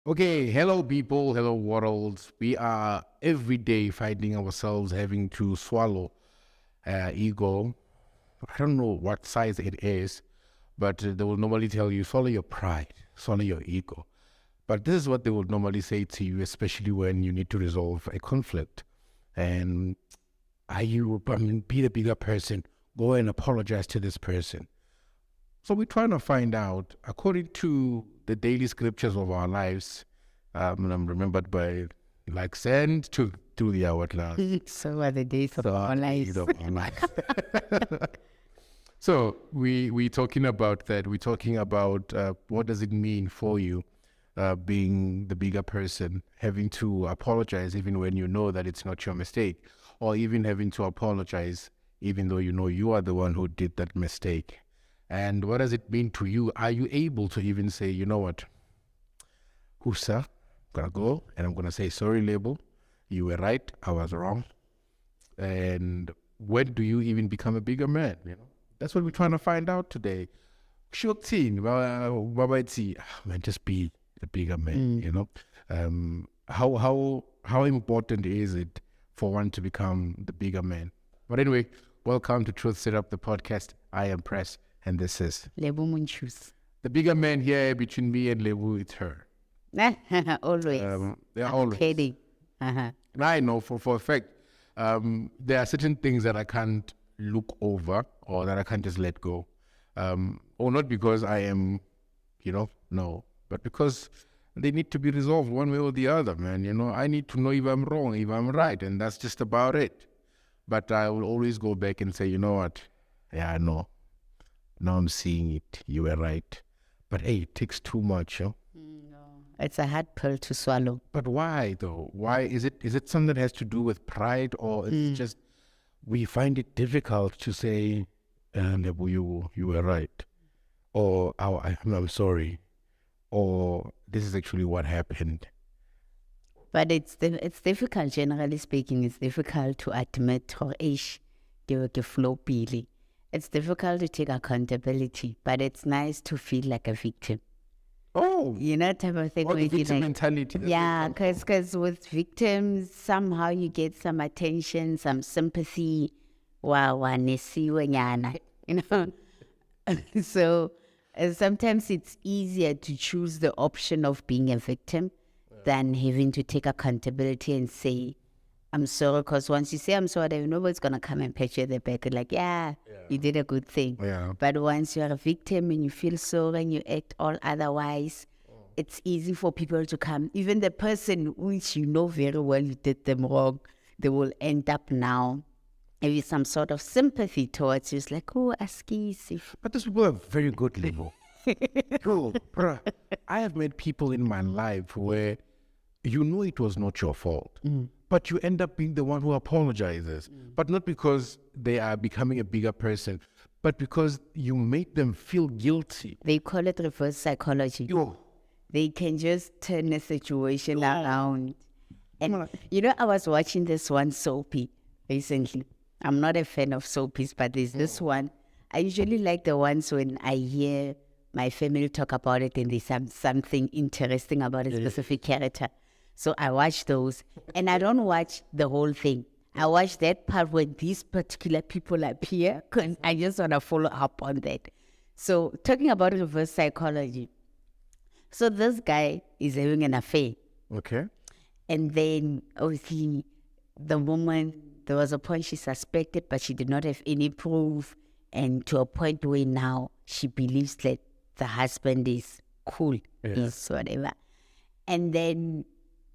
Okay, hello people, hello world. We are every day finding ourselves having to swallow ego. I don't know what size it is, but they will normally tell you swallow your pride, swallow your ego. But this is what they would normally say to you, especially when you need to resolve a conflict. And be the bigger person, go and apologize to this person. So we're trying to find out, according to the daily scriptures of our lives, and I'm remembered by like sand to the hourglass. So are the days of our lives. So we talking about that. We're talking about what does it mean for you, being the bigger person, having to apologize even when you know that it's not your mistake, or even having to apologize even though you know you are the one who did that mistake. And what does it mean to you? Are you able to even say, you know what, Husa, I'm gonna go and I'm gonna say sorry, label. You were right, I was wrong. And when do you even become a bigger man? You know, that's what we're trying to find out today. Shooting, man, just be a bigger man. You know, how important is it for one to become the bigger man? But anyway, welcome to Truth Set Up, the podcast. I am Press, and this is Lebo Munchus. the bigger man here between me and Lebu. It's her. Always. They're always. Kidding. Uh-huh. I know for a fact, there are certain things that I can't look over or that I can't just let go. Or not because I am, no, but because they need to be resolved one way or the other, man. You know, I need to know if I'm wrong, if I'm right, and that's just about it. But I will always go back and say, you know what? Yeah, I know. Now I'm seeing it. You were right. But hey, it takes too much, No. It's a hard pill to swallow. But why though? Why is it something that has to do with pride, or it's just we find it difficult to say, Lebu, you were right, or oh, I'm sorry, or this is actually what happened. But it's difficult, generally speaking. It's difficult to admit or the flow pili. It's difficult to take accountability, but it's nice to feel like a victim. Oh, You know, type of thing. the where you feel victim like, mentality. yeah, because with victims, somehow you get some attention, some sympathy. Wow, you know. So sometimes it's easier to choose the option of being a victim than having to take accountability and say, I'm sorry. Because once you say I'm sorry, nobody's going to come and pat you on the back and like, yeah, you did a good thing. Yeah. But once you're a victim and you feel sorry and you act all otherwise, it's easy for people to come. Even the person which you know very well you did them wrong, they will end up now maybe some sort of sympathy towards you. It's like, oh, askisi. But those people are very good, Lebu. Bro, bruh, I have met people in my life where you know it was not your fault, but you end up being the one who apologizes. But not because they are becoming a bigger person, but because you made them feel guilty. They call it reverse psychology. Yo, They can just turn the situation around. And I was watching this one soapy recently. I'm not a fan of soapies, but there's this one. I usually like the ones when I hear my family talk about it and there's something interesting about a specific character. So I watch those, and I don't watch the whole thing. I watch that part when these particular people appear, because I just want to follow up on that. So talking about reverse psychology. So this guy is having an affair. okay. And then obviously the woman, there was a point she suspected, but she did not have any proof. And to a point where now she believes that the husband is cool, is whatever. And then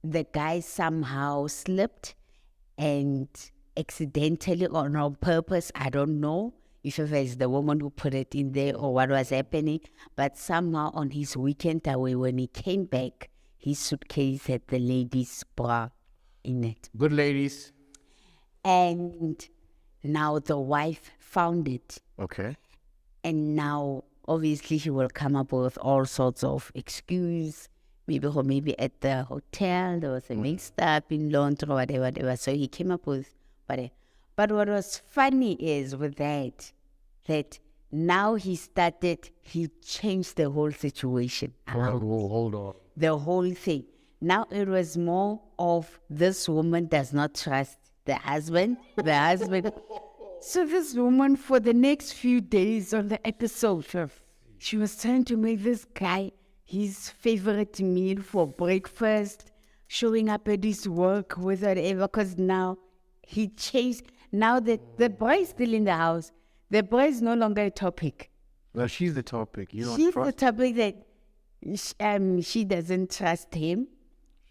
the guy somehow slipped and accidentally or on purpose, I don't know if it was the woman who put it in there or what was happening, but somehow on his weekend away when he came back, his suitcase had the lady's bra in it. Good ladies. And now the wife found it. Okay. And now obviously he will come up with all sorts of excuse. Maybe at the hotel there was a mixed up in laundry or whatever. So he came up with whatever. But what was funny is with that Now he changed the whole situation. Hold on. The whole thing. Now it was more of this woman does not trust the husband. So this woman, for the next few days on the episode, she was trying to make this guy his favorite meal for breakfast, showing up at his work with whatever, because now he changed. Now that the boy is still in the house, the boy is no longer a topic. Well, she's the topic. You don't She's trust. the topic that she doesn't trust him.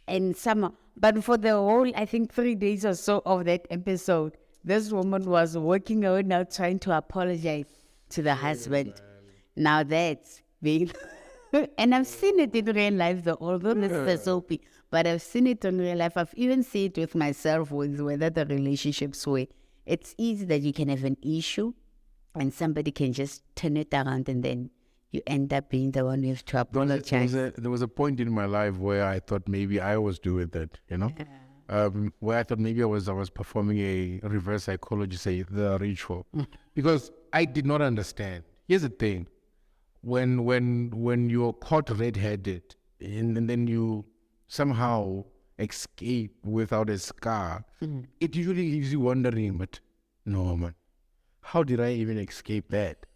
And but for the whole, I think 3 days or so of that episode, this woman was working out now trying to apologize to the husband. Now that's being, and I've seen it in real life though, although this is a soapy, but I've seen it in real life. I've even seen it with myself with whether the relationships were. It's easy that you can have an issue and somebody can just turn it around and then you end up being the one who has to apologize. There was a point in my life where I thought maybe I was doing that, where I thought maybe I was performing a reverse psychology, say the ritual, because I did not understand. Here's the thing: when you're caught red-handed and then you somehow escape without a scar, it usually leaves you wondering, but no, man, how did I even escape that?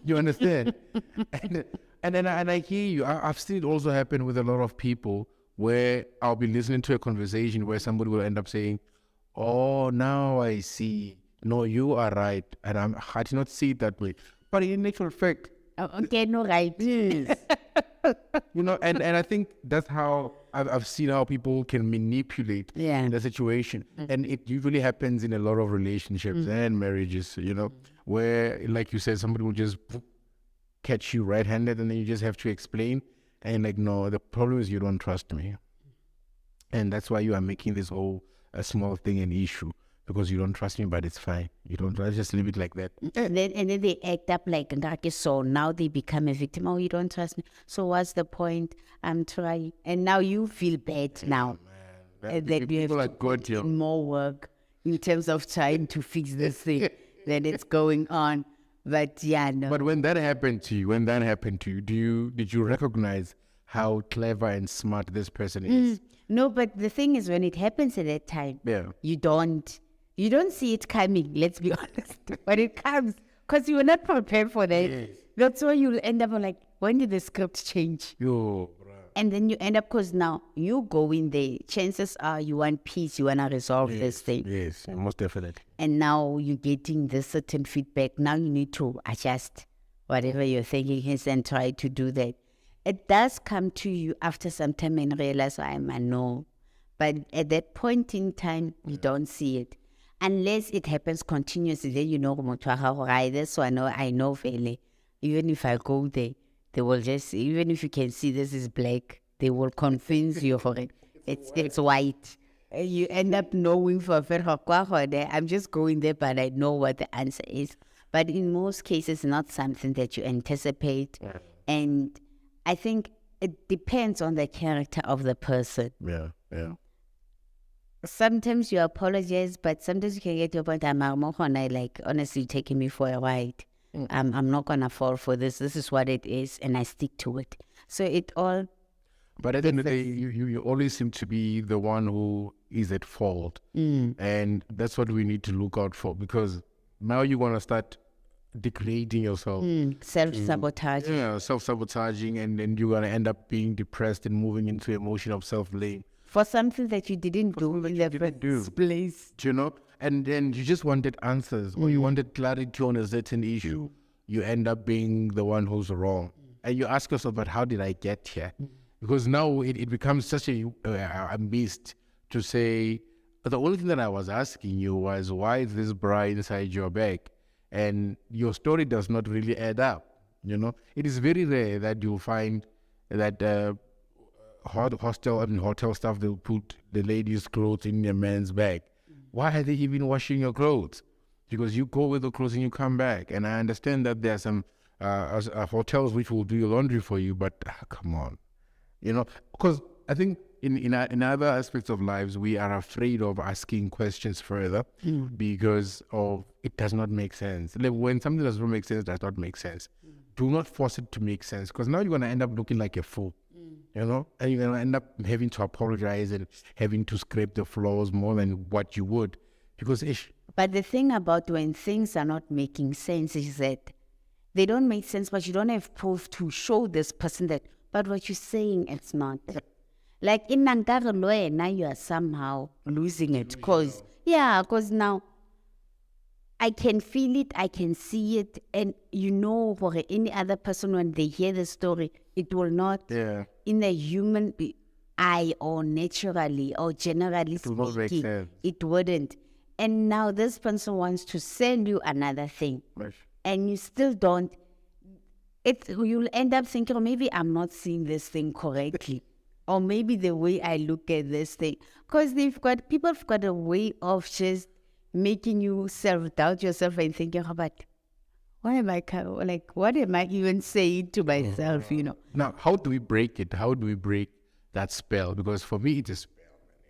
You understand? And I hear you. I've seen it also happen with a lot of people where I'll be listening to a conversation where somebody will end up saying, "Oh, now I see. No, you are right." And I did not see it that way. But in actual fact, Okay, no, right. yes. And I think that's how I've seen how people can manipulate the situation. And it usually happens in a lot of relationships and marriages, where, like you said, somebody will just catch you right-handed and then you just have to explain. And like, no, the problem is you don't trust me. And that's why you are making this whole small thing an issue. Because you don't trust me, but it's fine. You don't trust, just leave it like that. And then they act up like, so now they become a victim. Oh, you don't trust me. So what's the point? I'm trying. And now you feel bad now. Man, That you have people are to good, put in more work in terms of trying to fix this thing that it's going on. But yeah, no. But when that happened to you, did you recognize how clever and smart this person is? No, but the thing is, when it happens at that time, you don't see it coming, let's be honest. When it comes, because you were not prepared for that. Yes. That's why you'll end up like, when did the script change? Yo, bruh. And then you end up, because now you go in there, chances are you want peace, you want to resolve this thing. Yes, most definitely. And now you're getting this certain feedback. Now you need to adjust whatever you're thinking is and try to do that. It does come to you after some time and realize, I know. But at that point in time, you don't see it. Unless it happens continuously, then you know, this one, I know fairly. Even if I go there, they will just, even if you can see this is black, they will convince you for it. It's white. You end up knowing I'm just going there, but I know what the answer is. But in most cases, not something that you anticipate. And I think it depends on the character of the person. Yeah. Sometimes you apologize, but sometimes you can get to a point, like, honestly, taking me for a ride. I'm not going to fall for this. This is what it is, and I stick to it. So it all... But at the end of the day, you always seem to be the one who is at fault. And that's what we need to look out for, because now you want to start degrading yourself. Self-sabotaging. Yeah, self-sabotaging, and then you're going to end up being depressed and moving into emotion of self-blame. For something that you didn't do in the first place. And then you just wanted answers or you wanted clarity on a certain issue. You end up being the one who's wrong. And you ask yourself, but how did I get here? Because now it becomes such a beast to say, the only thing that I was asking you was, why is this bra inside your bag? And your story does not really add up. It is very rare that you'll find that hotel staff, they'll put the ladies' clothes in their man's bag. Why are they even washing your clothes? Because you go with the clothes and you come back. And I understand that there are some hotels which will do your laundry for you, but come on. Because I think in other aspects of lives, we are afraid of asking questions further because of it does not make sense. Like when something does not make sense, it does not make sense. Do not force it to make sense, because now you're gonna end up looking like a fool, you know, and you're gonna end up having to apologize and having to scrape the floors more than what you would, because But the thing about when things are not making sense is that they don't make sense, but you don't have proof to show this person that, but what you're saying, it's not. Like in Nankara, now you are somehow losing it. Because now I can feel it, I can see it, and you know, for any other person, when they hear the story, it will not, in the human eye or naturally or generally speaking, it wouldn't. And now this person wants to sell you another thing, and you still don't. You'll end up thinking, oh, maybe I'm not seeing this thing correctly, or maybe the way I look at this thing, because people have got a way of just making you self-doubt yourself and thinking about, what am I even saying to myself, you know? Now, how do we break it? How do we break that spell? Because for me, it's a spell.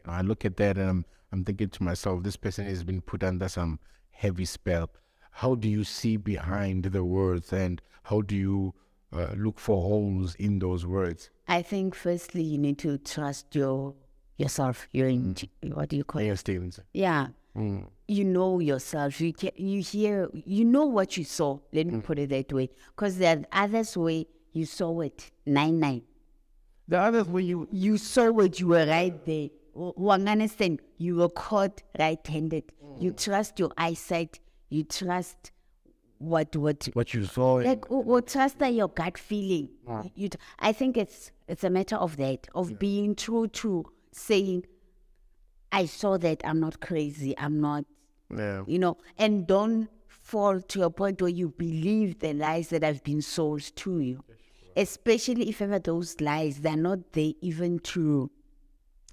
You know, I look at that and I'm thinking to myself, this person has been put under some heavy spell. How do you see behind the words, and how do you look for holes in those words? I think firstly, you need to trust yourself. What do you call it? Stevenson. Yeah. You know yourself. You know what you saw. Let me put it that way. Because there are others where you saw it 9-9. The others where you saw it, you were right there. Understand? You were caught red-handed. You trust your eyesight. You trust what you saw. Like trust your gut feeling. I think it's a matter of that, of being true to saying, I saw that, I'm not crazy, I'm not, you know, and don't fall to a point where you believe the lies that have been sold to you. Especially if ever those lies, they're not there even to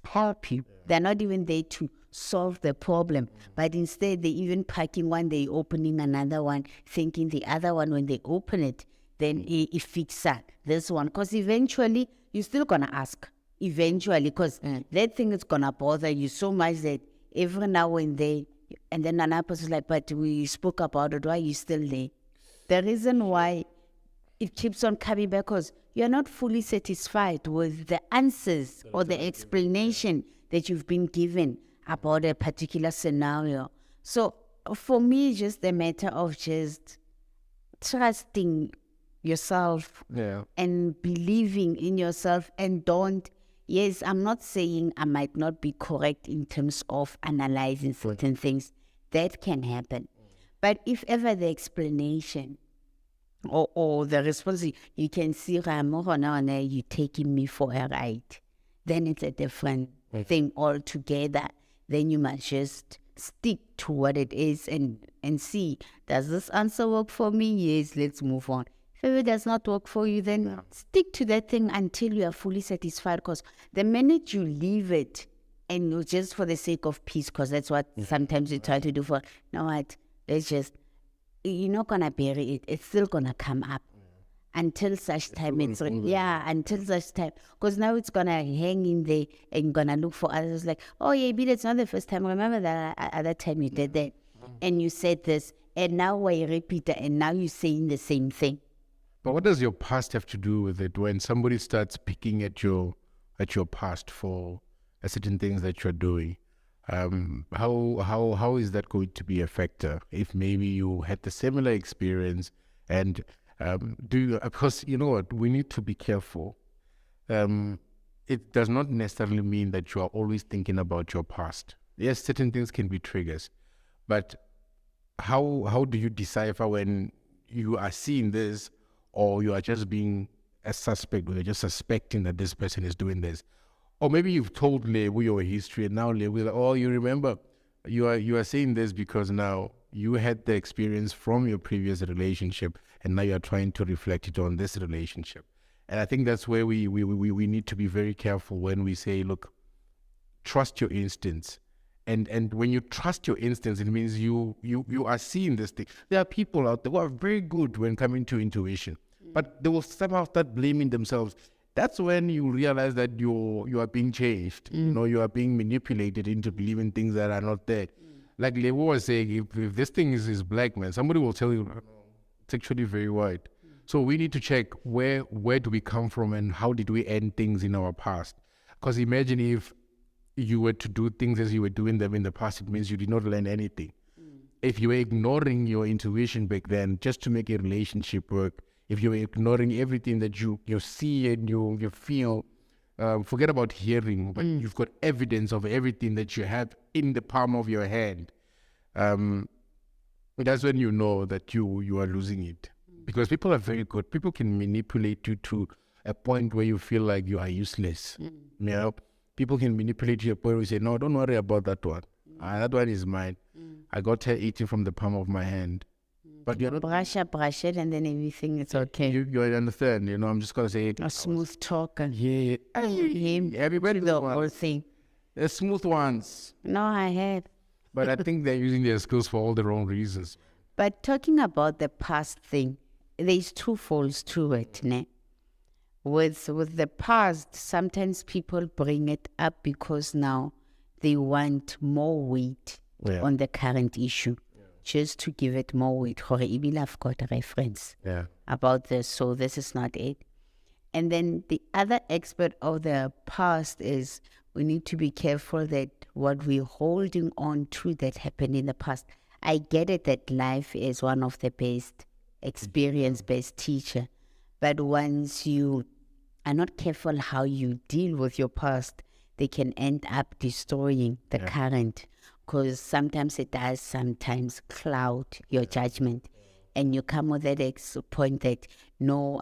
help you. They're not even there to solve the problem, but instead they're even packing one, they opening another one, thinking the other one, when they open it, then it fixes this one. Because eventually, you're still going to ask. Eventually, because that thing is going to bother you so much that every now and then another person is like, but we spoke about it, why are you still there? The reason why it keeps on coming back, because you're not fully satisfied with the answers or the explanation that you've been given about a particular scenario. So for me, it's just a matter of just trusting yourself and believing in yourself, and yes, I'm not saying I might not be correct in terms of analyzing certain things. That can happen. But if ever the explanation or the response, you can see, you're taking me for a ride, then it's a different thing altogether. Then you must just stick to what it is and see, does this answer work for me? Yes, let's move on. If it does not work for you, then stick to that thing until you are fully satisfied. Because the minute you leave it, and you just for the sake of peace, because that's what sometimes you try to do for, you're not going to bury it. It's still going to come up until such time. Until such time. Because now it's going to hang in there and you're going to look for others. Like, oh yeah, but it's not the first time. Remember that other time you did that and you said this, and now I repeat it, and now you're saying the same thing. But what does your past have to do with it? When somebody starts picking at your past for certain things that you're doing, how is that going to be a factor? If maybe you had the similar experience, and because you know what, we need to be careful. It does not necessarily mean that you are always thinking about your past. Yes, certain things can be triggers, but how do you decipher when you are seeing this, or you are just being a suspect, or you're just suspecting that this person is doing this? Or maybe you've told Lebu your history, and now Lebu, oh, you remember, you are saying this because now you had the experience from your previous relationship, and now you are trying to reflect it on this relationship. And I think that's where we need to be very careful when we say, look, trust your instincts. And when you trust your instincts, it means you are seeing this thing. There are people out there who are very good when coming to intuition, but they will somehow start blaming themselves. that's when you realize that you are being changed. You know, you are being manipulated into believing things that are not there. Like Lebo was saying, if this thing is black, man, somebody will tell you, "No, it's actually very white." So we need to check where do we come from and how did we end things in our past. Because imagine if you were to do things as you were doing them in the past, it means you did not learn anything. If you were ignoring your intuition back then just to make a relationship work, if you were ignoring everything that you see and you feel, forget about hearing, but you've got evidence of everything that you have in the palm of your hand, that's when you know that you are losing it. Because people are very good. People can manipulate you to a point where you feel like you are useless. You know, people can manipulate you to a point where you say, no, don't worry about that one. That one is mine. I got her eating from the palm of my hand. But you're not... Brush it, and then everything is okay. You understand, you know, I'm just going to say it. A smooth talker. Yeah. Him, Everybody the whole thing. They're smooth ones. No, I have. But I think they're using their skills for all the wrong reasons. But talking about the past thing, there's two folds to it, ne? With the past, sometimes people bring it up because now they want more weight on the current issue, just to give it more weight. I've got a reference about this, so this is not it. And then the other aspect of the past is we need to be careful that what we're holding on to that happened in the past. I get it that life is one of the best experience-based teacher, but once you are not careful how you deal with your past, they can end up destroying the current, because sometimes it does sometimes cloud your judgment, and you come with that point that, no,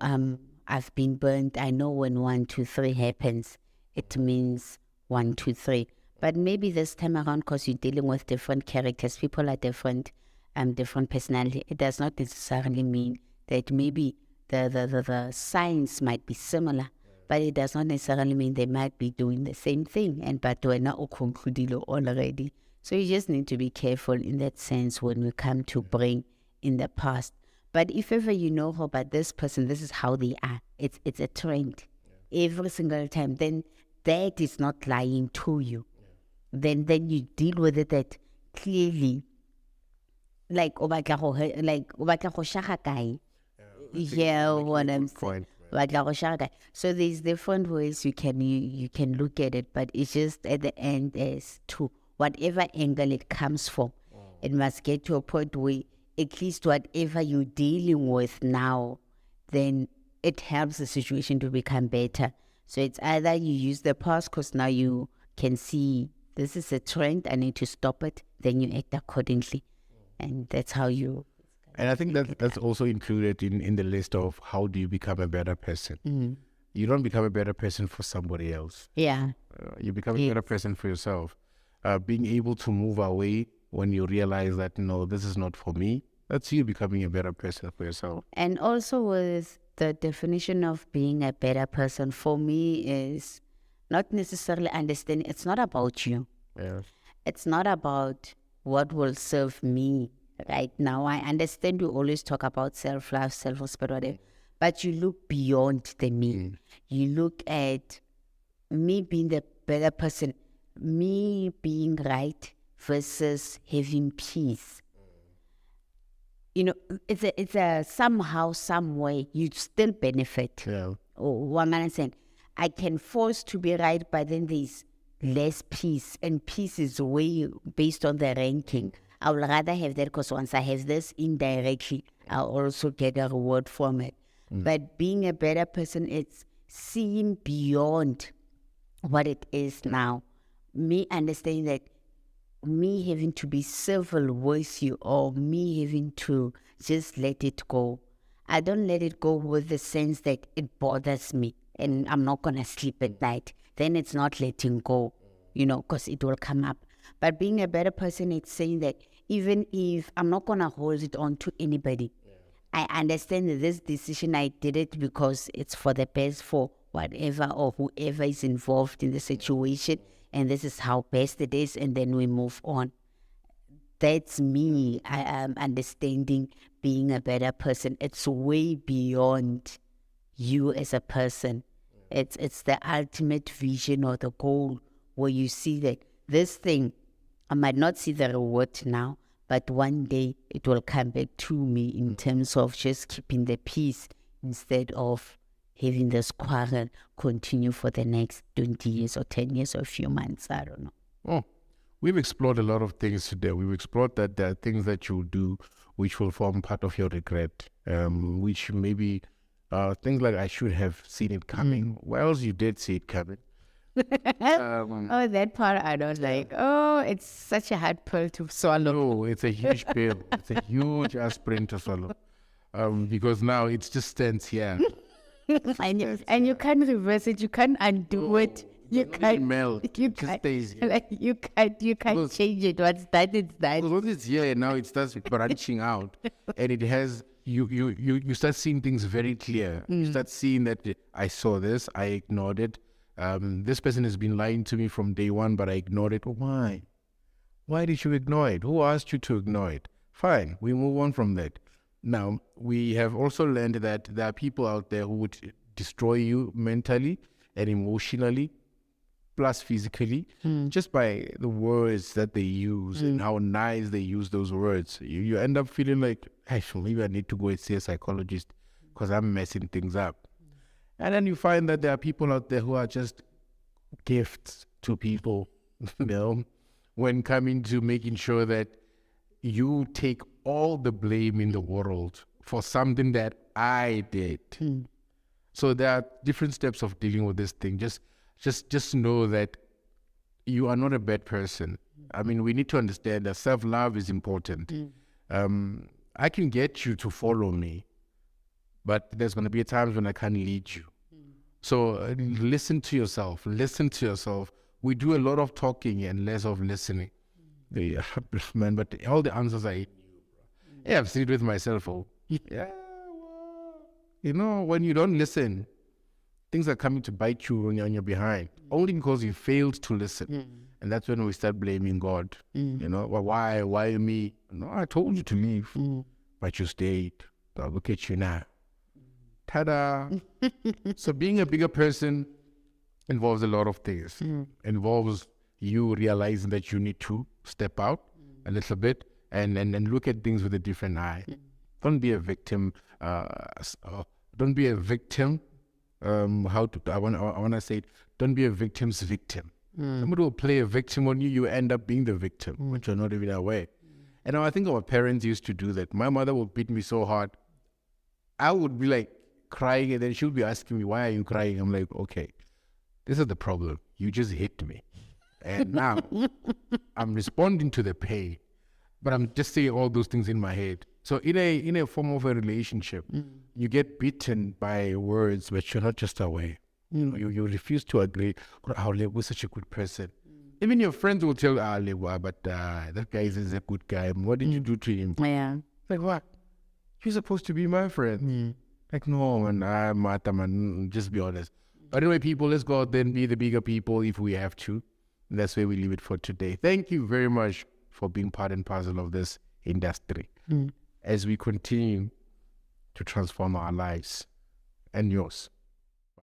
I've been burnt. I know when 1, 2, 3 happens, it means 1, 2, 3. But maybe this time around, because you're dealing with different characters, people are different, different personality, it does not necessarily mean that maybe the signs might be similar, but it does not necessarily mean they might be doing the same thing. And but we're not concluded already. So you just need to be careful in that sense when we come to bring in the past. But if ever you know how about this person, this is how they are. It's a trend every single time. Then that is not lying to you. Then you deal with it that clearly, like obatla go shaga kae. Yeah, what I'm saying. So there's different ways you can look at it, but it's just at the end as to whatever angle it comes from, it must get to a point where at least whatever you're dealing with now, then it helps the situation to become better. So it's either you use the past because now you can see this is a trend, I need to stop it, then you act accordingly. And that's how you... And I think that's also included in the list of how do you become a better person. You don't become a better person for somebody else. Yeah. You become a better person for yourself. Being able to move away when you realize that, no, this is not for me, that's you becoming a better person for yourself. And also with the definition of being a better person, for me is not necessarily understanding, it's not about you. Yeah. It's not about what will serve me right now. I understand you always talk about self-love, self-respect, whatever, but you look beyond the me. You look at me being the better person, me being right versus having peace. You know, it's a somehow, some way, you still benefit. Yeah. One man saying, I can force to be right, but then there's less peace, and peace is way based on the ranking. I would rather have that because once I have this indirectly, I'll also get a reward from it. But being a better person, it's seeing beyond what it is now. Me understanding that me having to be civil with you or me having to just let it go. I don't let it go with the sense that it bothers me and I'm not going to sleep at night. Then it's not letting go, you know, because it will come up. But being a better person, it's saying that even if I'm not going to hold it on to anybody, I understand that this decision, I did it because it's for the best for whatever or whoever is involved in the situation. And this is how best it is. And then we move on. That's me. I am understanding being a better person. It's way beyond you as a person. It's the ultimate vision or the goal where you see that this thing, I might not see the reward now, but one day it will come back to me in terms of just keeping the peace instead of having this quarrel continue for the next 20 years or 10 years or a few months. I don't know. Oh, we've explored a lot of things today. We've explored that there are things that you do which will form part of your regret, which maybe things like I should have seen it coming. Well, you did see it coming. Oh, that part I don't like. Oh, it's such a hard pill to swallow. No, it's a huge pill. It's a huge aspirin to swallow. Because now it just stands here. and you can't reverse it. You can't undo it. You can't melt. You It just can't. stays here. Like you can't change it. What's that? It's that. Because once it's here and now it starts branching out, and it has you start seeing things very clear. You start seeing that I saw this, I ignored it. This person has been lying to me from day one, but I ignored it. Why? Why did you ignore it? Who asked you to ignore it? Fine, we move on from that. Now, we have also learned that there are people out there who would destroy you mentally and emotionally, plus physically, just by the words that they use and how nice they use those words. You end up feeling like, hey, maybe I need to go and see a psychologist because I'm messing things up. And then you find that there are people out there who are just gifts to people, you know, when coming to making sure that you take all the blame in the world for something that I did. So there are different steps of dealing with this thing. Just know that you are not a bad person. I mean, we need to understand that self-love is important. I can get you to follow me, but there's going to be times when I can't lead you. So listen to yourself. Listen to yourself. We do a lot of talking and less of listening. Yeah, man, but all the answers are in you. Yeah, I've seen it with myself. Oh, yeah, well, you know, when you don't listen, things are coming to bite you when you're on your behind, only because you failed to listen. And that's when we start blaming God. You know, well, why me? No, I told you to leave, but you stayed. So look at you now. Ta-da! So being a bigger person involves a lot of things. Involves you realizing that you need to step out a little bit and look at things with a different eye. Don't be a victim. Don't be a victim. I want to say it. Don't be a victim's victim. Somebody will play a victim on you. You end up being the victim, which you're not even aware. And I think our parents used to do that. My mother would beat me so hard. I would be like crying, and then she would be asking me, "Why are you crying?" I'm like, "Okay, this is the problem. You just hit me. And now I'm responding to the pain, but I'm just saying all those things in my head." So in a form of a relationship, you get beaten by words, but you're not just aware. You refuse to agree. Oh, Lebu is such a good person. Even your friends will tell, Lebu, but that guy is a good guy. What did you do to him? Yeah. Like, what? You're supposed to be my friend. Like, no, man, I'm Mata, man. Just be honest. But anyway, people, let's go out there and be the bigger people if we have to. And that's where we leave it for today. Thank you very much for being part and parcel of this industry as we continue to transform our lives and yours.